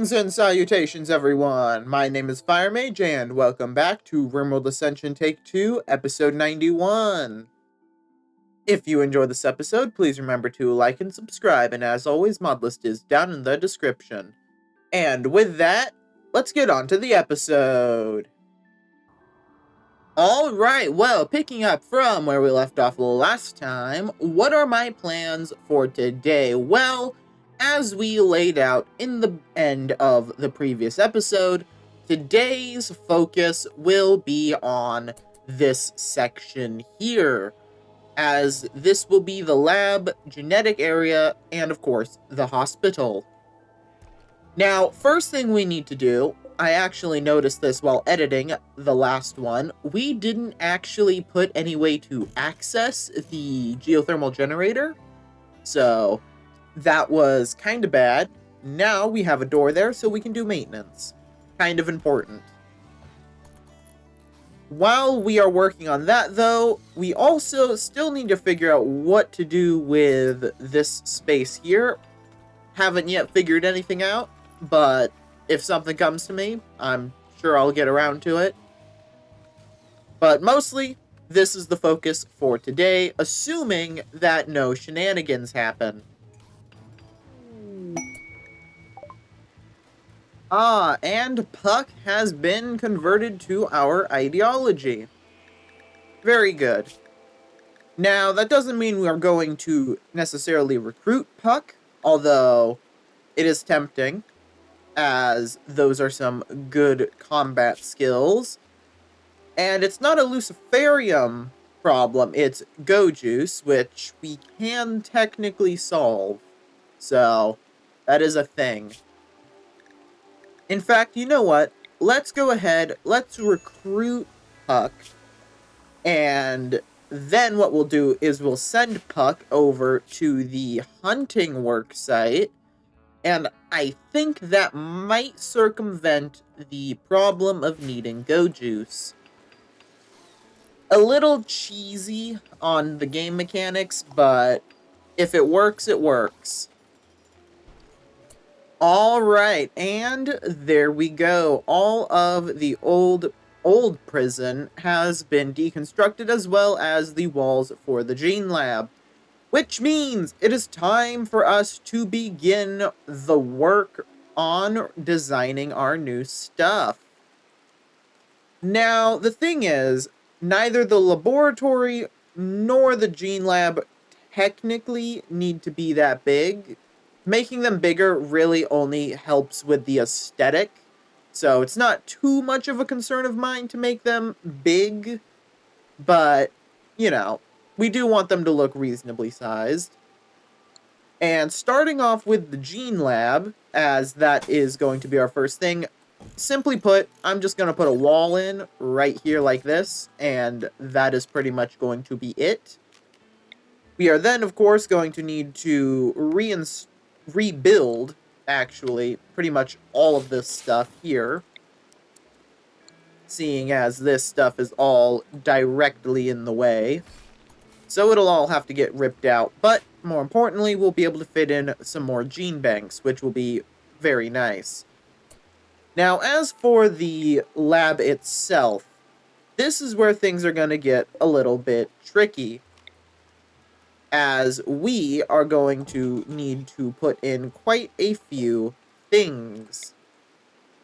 Greetings and salutations, everyone! My name is Firemage, and welcome back to Rimworld Ascension Take 2, Episode 91. If you enjoyed this episode, please remember to like and subscribe, and as always, mod list is down in the description. And with that, let's get on to the episode. Alright, well, picking up from where we left off last time, what are my plans for today? Well, as we laid out in the end of the previous episode, today's focus will be on this section here, as this will be the lab, genetic area, and of course, the hospital. Now, first thing we need to do, I actually noticed this while editing the last one, we didn't actually put any way to access the geothermal generator, so that was kind of bad. Now we have a door there, so we can do maintenance. Kind of important. While we are working on that, though, we also still need to figure out what to do with this space here. Haven't yet figured anything out, but if something comes to me, I'm sure I'll get around to it. But mostly, this is the focus for today, assuming that no shenanigans happen. And Puck has been converted to our ideology. Very good. Now, that doesn't mean we are going to necessarily recruit Puck, although it is tempting, as those are some good combat skills. And it's not a Luciferium problem, it's Go Juice, which we can technically solve. So, that is a thing. In fact, you know what? Let's go ahead, let's recruit Puck, and then what we'll do is we'll send Puck over to the hunting work site, and I think that might circumvent the problem of needing Go Juice. A little cheesy on the game mechanics, but if it works, it works. Alright, and there we go. All of the old prison has been deconstructed, as well as the walls for the gene lab. Which means it is time for us to begin the work on designing our new stuff. Now, the thing is, neither the laboratory nor the gene lab technically need to be that big. Making them bigger really only helps with the aesthetic, so it's not too much of a concern of mine to make them big, but, you know, we do want them to look reasonably sized. And starting off with the gene lab, as that is going to be our first thing, simply put, I'm just going to put a wall in right here like this, and that is pretty much going to be it. We are then, of course, going to need to rebuild, actually, pretty much all of this stuff here, seeing as this stuff is all directly in the way. So it'll all have to get ripped out, but more importantly, we'll be able to fit in some more gene banks, which will be very nice. Now, as for the lab itself, this is where things are going to get a little bit tricky, as we are going to need to put in quite a few things.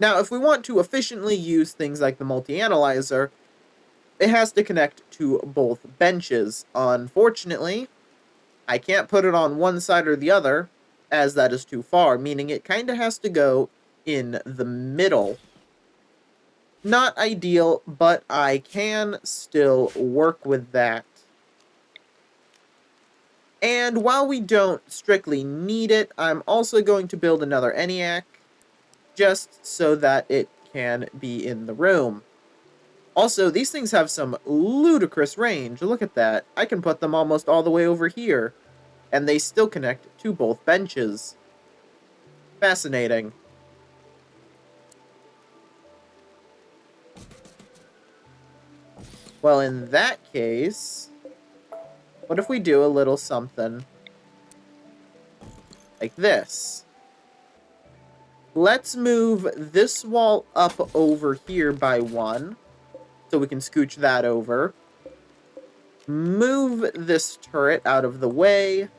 Now, if we want to efficiently use things like the multi-analyzer, it has to connect to both benches. Unfortunately, I can't put it on one side or the other, as that is too far, meaning it kind of has to go in the middle. Not ideal, but I can still work with that. And while we don't strictly need it, I'm also going to build another ENIAC, just so that it can be in the room. Also, these things have some ludicrous range. Look at that. I can put them almost all the way over here, and they still connect to both benches. Fascinating. Well, in that case, what if we do a little something like this? Let's move this wall up over here by 1. So we can scooch that over. Move this turret out of the way.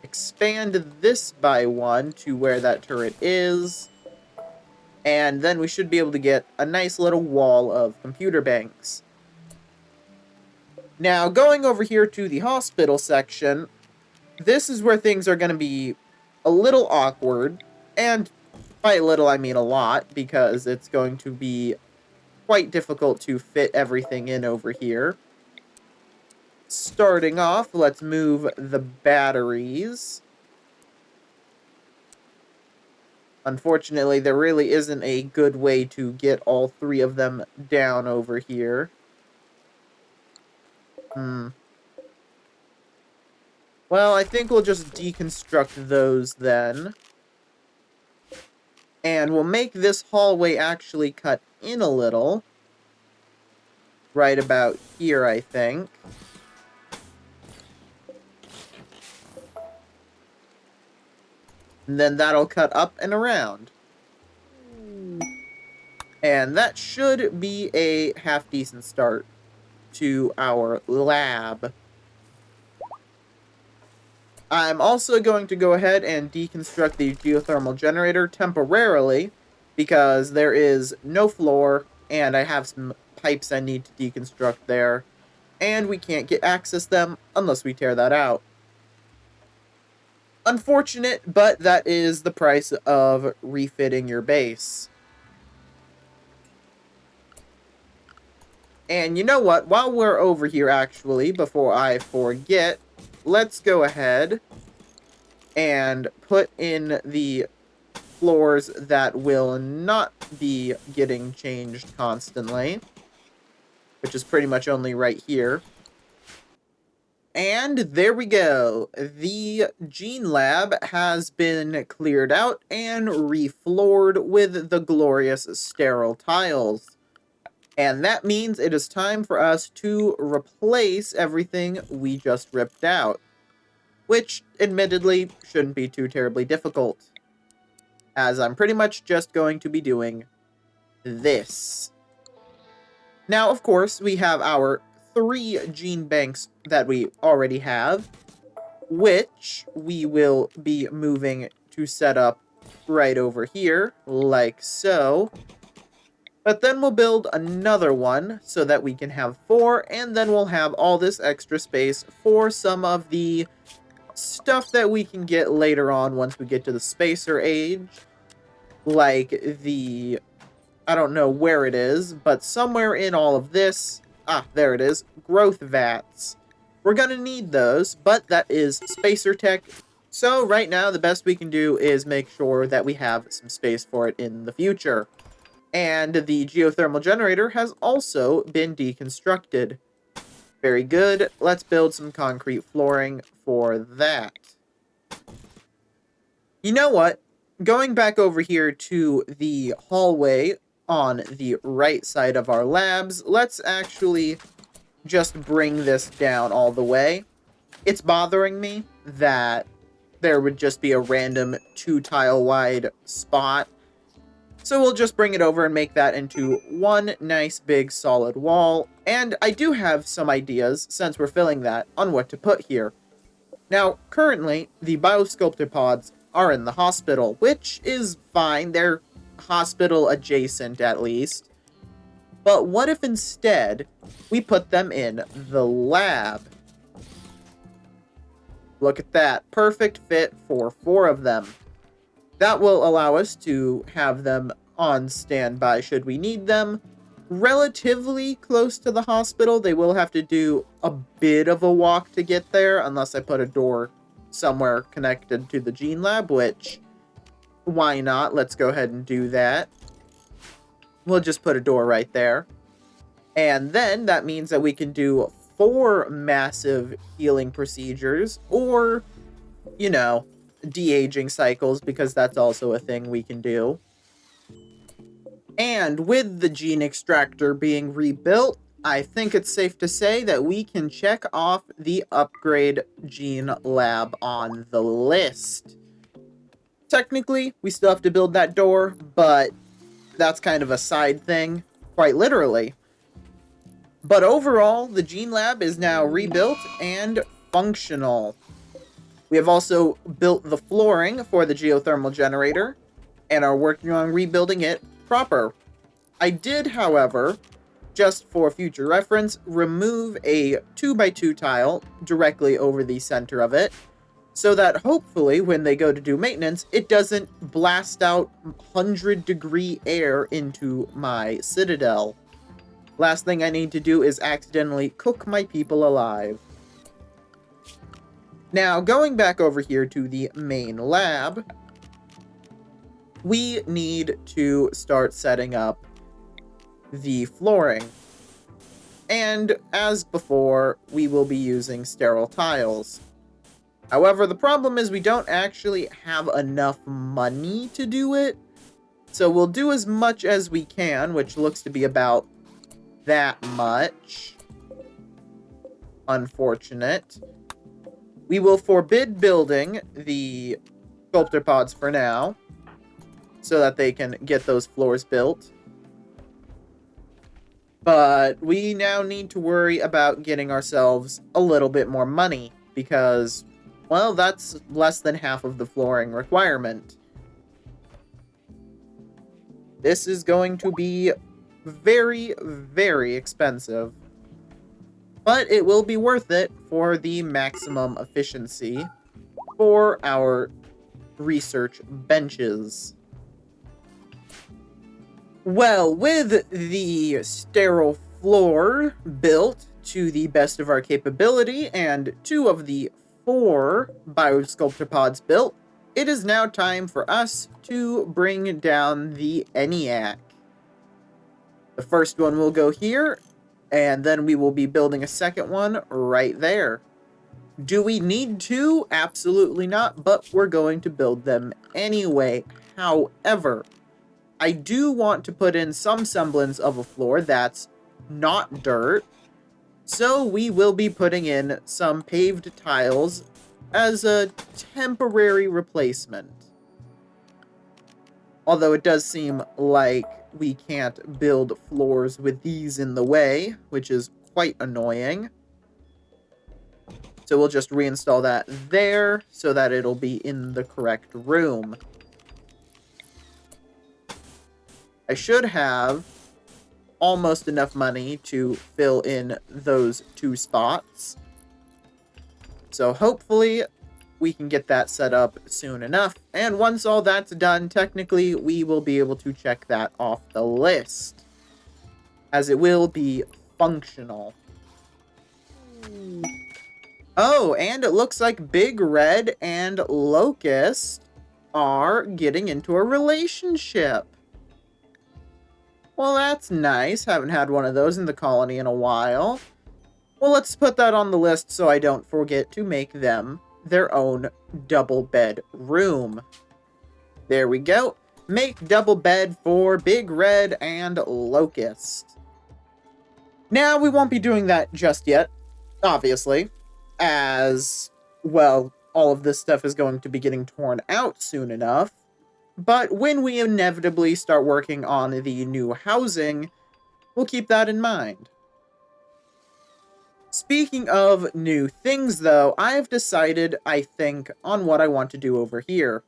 Expand this by 1 to where that turret is. And then we should be able to get a nice little wall of computer banks. Now, going over here to the hospital section, this is where things are going to be a little awkward. And by little, I mean a lot, because it's going to be quite difficult to fit everything in over here. Starting off, let's move the batteries. Unfortunately, there really isn't a good way to get all 3 of them down over here. Well, I think we'll just deconstruct those then. And we'll make this hallway actually cut in a little. Right about here, I think. And then that'll cut up and around. And that should be a half-decent start to our lab. I'm also going to go ahead and deconstruct the geothermal generator temporarily, because there is no floor, and I have some pipes I need to deconstruct there, and we can't get access them unless we tear that out. Unfortunate, but that is the price of refitting your base. And you know what? While we're over here, actually, before I forget, let's go ahead and put in the floors that will not be getting changed constantly, which is pretty much only right here. And there we go. The Gene Lab has been cleared out and refloored with the glorious sterile tiles. And that means it is time for us to replace everything we just ripped out, which admittedly shouldn't be too terribly difficult, as I'm pretty much just going to be doing this. Now, of course, we have our 3 gene banks that we already have, which we will be moving to set up right over here, like so. But then we'll build another one so that we can have 4, and then we'll have all this extra space for some of the stuff that we can get later on once we get to the Spacer Age. Like the... I don't know where it is, but somewhere in all of this... Ah, there it is. Growth vats. We're gonna need those, but that is Spacer Tech. So right now, the best we can do is make sure that we have some space for it in the future. And the geothermal generator has also been deconstructed. Very good. Let's build some concrete flooring for that. You know what? Going back over here to the hallway on the right side of our labs, let's actually just bring this down all the way. It's bothering me that there would just be a random 2-tile wide spot. So we'll just bring it over and make that into one nice big solid wall. And I do have some ideas, since we're filling that, on what to put here. Now, currently, the biosculptor pods are in the hospital, which is fine. They're hospital adjacent, at least. But what if instead we put them in the lab? Look at that. Perfect fit for 4 of them. That will allow us to have them on standby should we need them. Relatively close to the hospital. They will have to do a bit of a walk to get there, unless I put a door somewhere connected to the Gene Lab, which, why not? Let's go ahead and do that. We'll just put a door right there. And then that means that we can do 4 massive healing procedures, or, you know, de-aging cycles, because that's also a thing we can do. And with the gene extractor being rebuilt, I think it's safe to say that we can check off the upgrade gene lab on the list. Technically, we still have to build that door, but that's kind of a side thing, quite literally. But overall, the Gene Lab is now rebuilt and functional. We have also built the flooring for the geothermal generator and are working on rebuilding it proper. I did, however, just for future reference, remove a 2x2 tile directly over the center of it, so that hopefully when they go to do maintenance, it doesn't blast out 100-degree air into my citadel. Last thing I need to do is accidentally cook my people alive. Now, going back over here to the main lab, we need to start setting up the flooring. And as before, we will be using sterile tiles. However, the problem is we don't actually have enough money to do it. So we'll do as much as we can, which looks to be about that much. Unfortunate. We will forbid building the sculptor pods for now, so that they can get those floors built. But we now need to worry about getting ourselves a little bit more money, because, well, that's less than half of the flooring requirement. This is going to be very, very expensive. But it will be worth it for the maximum efficiency for our research benches. Well, with the sterile floor built to the best of our capability and 2 of the 4 biosculptor pods built, it is now time for us to bring down the ENIAC. The first one will go here, and then we will be building a second one right there. Do we need to? Absolutely not, but we're going to build them anyway. However, I do want to put in some semblance of a floor that's not dirt, so we will be putting in some paved tiles as a temporary replacement. Although it does seem like we can't build floors with these in the way, which is quite annoying. So we'll just reinstall that there so that it'll be in the correct room. I should have almost enough money to fill in those 2 spots. So hopefully we can get that set up soon enough. And once all that's done, technically we will be able to check that off the list, as it will be functional. Oh, and it looks like Big Red and Locust are getting into a relationship. Well, that's nice. Haven't had one of those in the colony in a while. Well, let's put that on the list so I don't forget to make them their own double bed room. There we go. Make double bed for Big Red and Locust. Now, we won't be doing that just yet, obviously, as, well, all of this stuff is going to be getting torn out soon enough. But when we inevitably start working on the new housing, we'll keep that in mind. Speaking of new things, though, I've decided, I think, on what I want to do over here.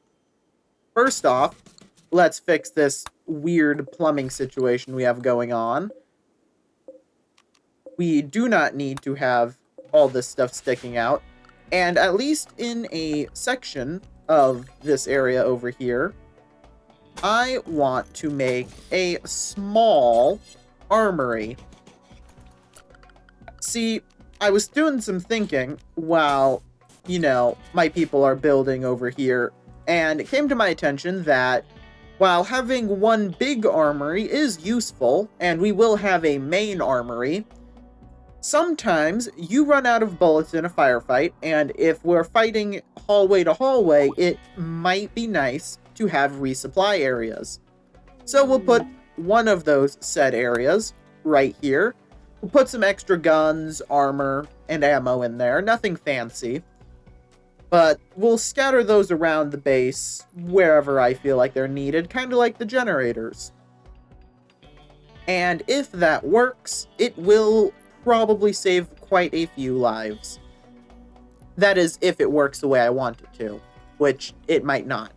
First off, let's fix this weird plumbing situation we have going on. We do not need to have all this stuff sticking out. And at least in a section of this area over here, I want to make a small armory. See, I was doing some thinking while, you know, my people are building over here, and it came to my attention that while having one big armory is useful, and we will have a main armory, sometimes you run out of bullets in a firefight, and if we're fighting hallway to hallway, it might be nice to have resupply areas. So we'll put one of those said areas right here. We'll put some extra guns, armor, and ammo in there. Nothing fancy. But we'll scatter those around the base wherever I feel like they're needed, kind of like the generators. And if that works, it will probably save quite a few lives. That is, if it works the way I want it to, which it might not.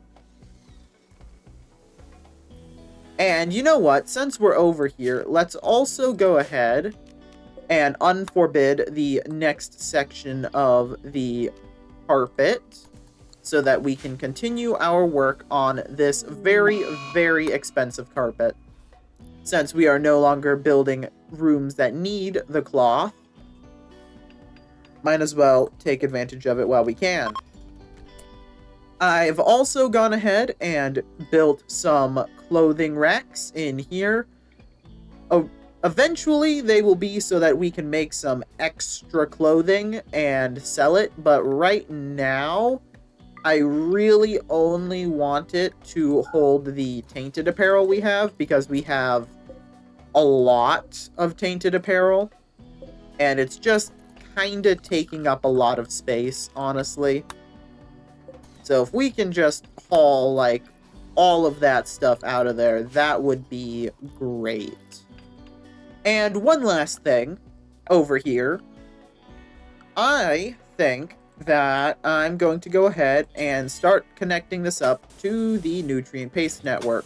And you know what? Since we're over here, let's also go ahead and unforbid the next section of the carpet so that we can continue our work on this very, very expensive carpet. Since we are no longer building rooms that need the cloth, might as well take advantage of it while we can. I've also gone ahead and built some clothing racks in here. Oh, eventually they will be so that we can make some extra clothing and sell it, but right now I really only want it to hold the tainted apparel we have, because we have a lot of tainted apparel and it's just kind of taking up a lot of space, honestly. So if we can just haul, like, all of that stuff out of there, that would be great. And one last thing over here. I think that I'm going to go ahead and start connecting this up to the nutrient paste network,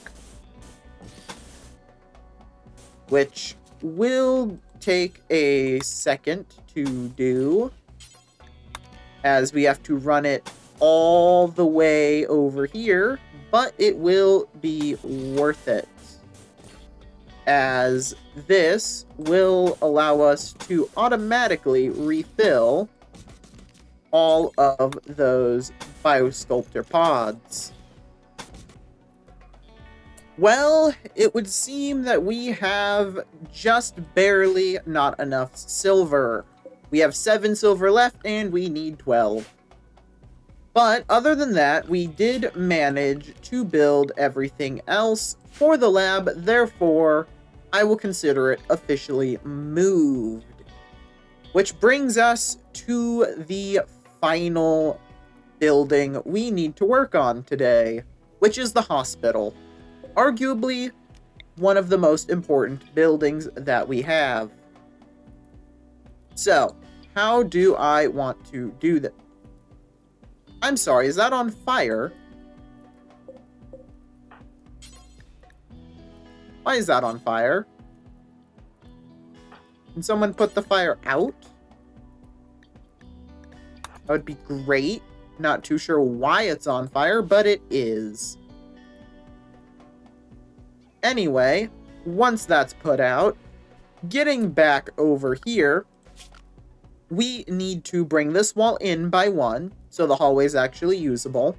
which will take a second to do, as we have to run it all the way over here, but it will be worth it, as this will allow us to automatically refill all of those biosculptor pods. Well, it would seem that we have just barely not enough silver. We have 7 silver left and we need 12. But other than that, we did manage to build everything else for the lab, therefore I will consider it officially moved. Which brings us to the final building we need to work on today, which is the hospital. Arguably one of the most important buildings that we have. So, how do I want to do that? I'm sorry, is that on fire? Why is that on fire? Can someone put the fire out? That would be great. Not too sure why it's on fire, but it is. Anyway, once that's put out, getting back over here, we need to bring this wall in by 1, so the hallway is actually usable.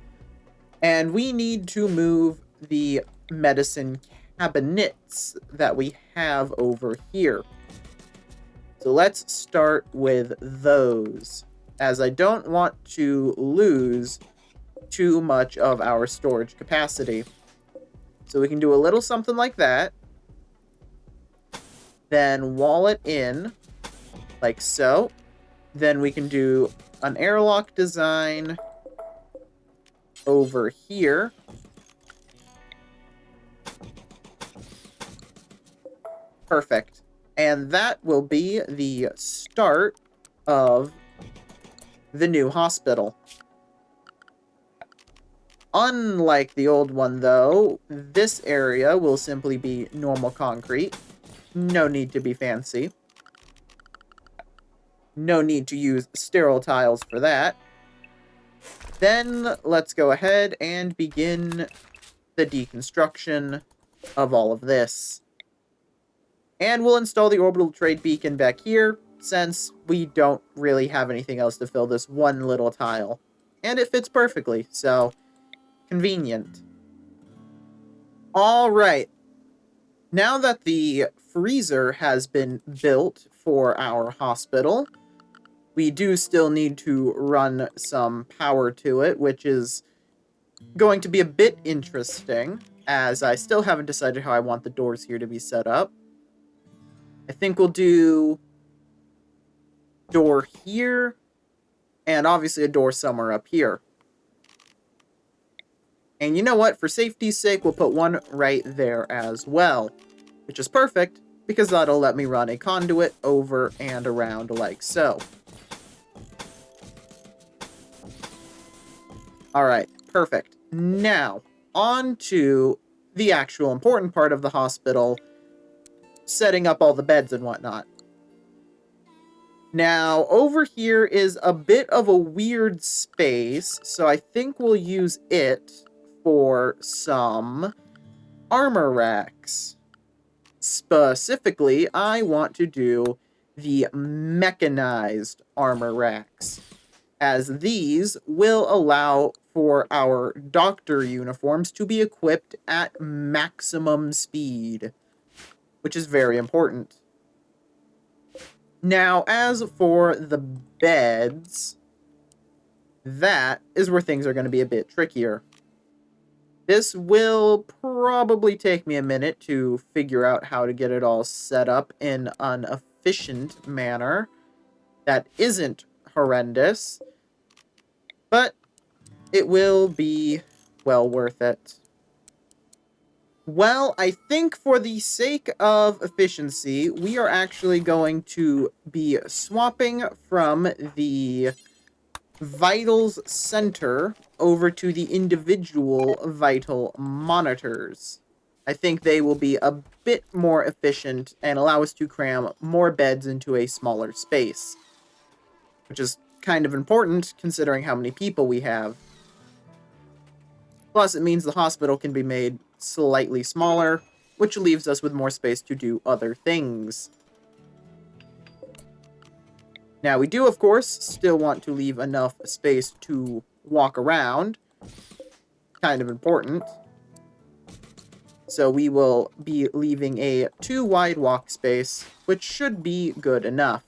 And we need to move the medicine cabinets that we have over here. So let's start with those, as I don't want to lose too much of our storage capacity. So we can do a little something like that. Then wall it in, like so. Then we can do an airlock design over here. Perfect. And that will be the start of the new hospital. Unlike the old one, though, this area will simply be normal concrete. No need to be fancy. No need to use sterile tiles for that. Then let's go ahead and begin the deconstruction of all of this. And we'll install the orbital trade beacon back here, since we don't really have anything else to fill this one little tile. And it fits perfectly, so convenient. Alright. Now that the freezer has been built for our hospital, we do still need to run some power to it, which is going to be a bit interesting, as I still haven't decided how I want the doors here to be set up. I think we'll do door here, and obviously a door somewhere up here. And you know what? For safety's sake, we'll put one right there as well. Which is perfect, because that'll let me run a conduit over and around like so. Alright, perfect. Now, on to the actual important part of the hospital, setting up all the beds and whatnot. Now, over here is a bit of a weird space, so I think we'll use it for some armor racks. Specifically, I want to do the mechanized armor racks, as these will allow for our doctor uniforms to be equipped at maximum speed, which is very important. Now, as for the beds, that is where things are going to be a bit trickier. This will probably take me a minute to figure out how to get it all set up in an efficient manner that isn't horrendous, but it will be well worth it. Well, I think for the sake of efficiency, we are actually going to be swapping from the Vitals Center over to the individual vital monitors. I think they will be a bit more efficient and allow us to cram more beds into a smaller space, which is kind of important considering how many people we have. Plus, it means the hospital can be made slightly smaller, which leaves us with more space to do other things. Now, we do, of course, still want to leave enough space to walk around. Kind of important. So we will be leaving a 2-wide walk space, which should be good enough.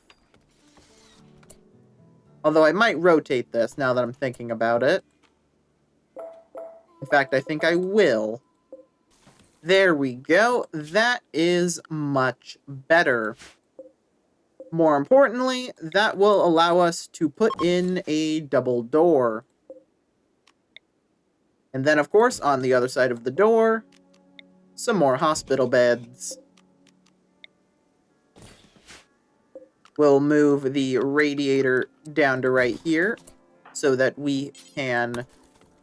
Although I might rotate this now that I'm thinking about it. In fact, I think I will. There we go. That is much better. More importantly, that will allow us to put in a double door. And then, of course, on the other side of the door, some more hospital beds. We'll move the radiator down to right here so that we can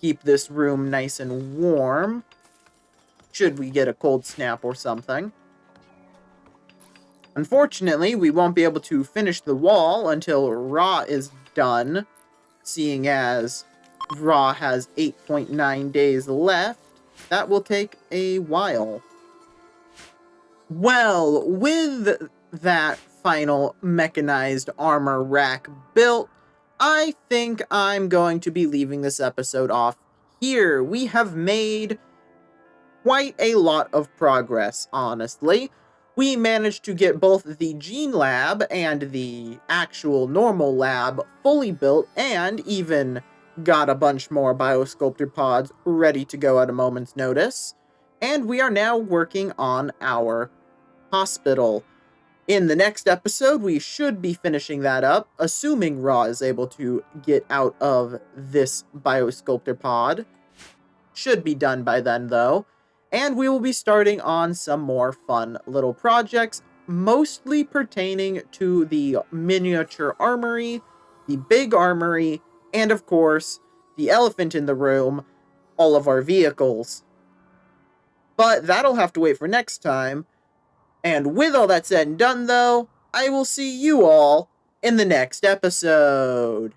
keep this room nice and warm should we get a cold snap or something. Unfortunately, we won't be able to finish the wall until Raw is done, seeing as Raw has 8.9 days left. That will take a while. Well, with that final mechanized armor rack built, I think I'm going to be leaving this episode off here. We have made quite a lot of progress, honestly. We managed to get both the Gene Lab and the actual normal lab fully built, and even got a bunch more Biosculptor pods ready to go at a moment's notice. And we are now working on our hospital. In the next episode, we should be finishing that up, assuming Raw is able to get out of this Biosculptor pod. Should be done by then, though. And we will be starting on some more fun little projects, mostly pertaining to the miniature armory, the big armory, and of course, the elephant in the room, all of our vehicles. But that'll have to wait for next time. And with all that said and done, though, I will see you all in the next episode.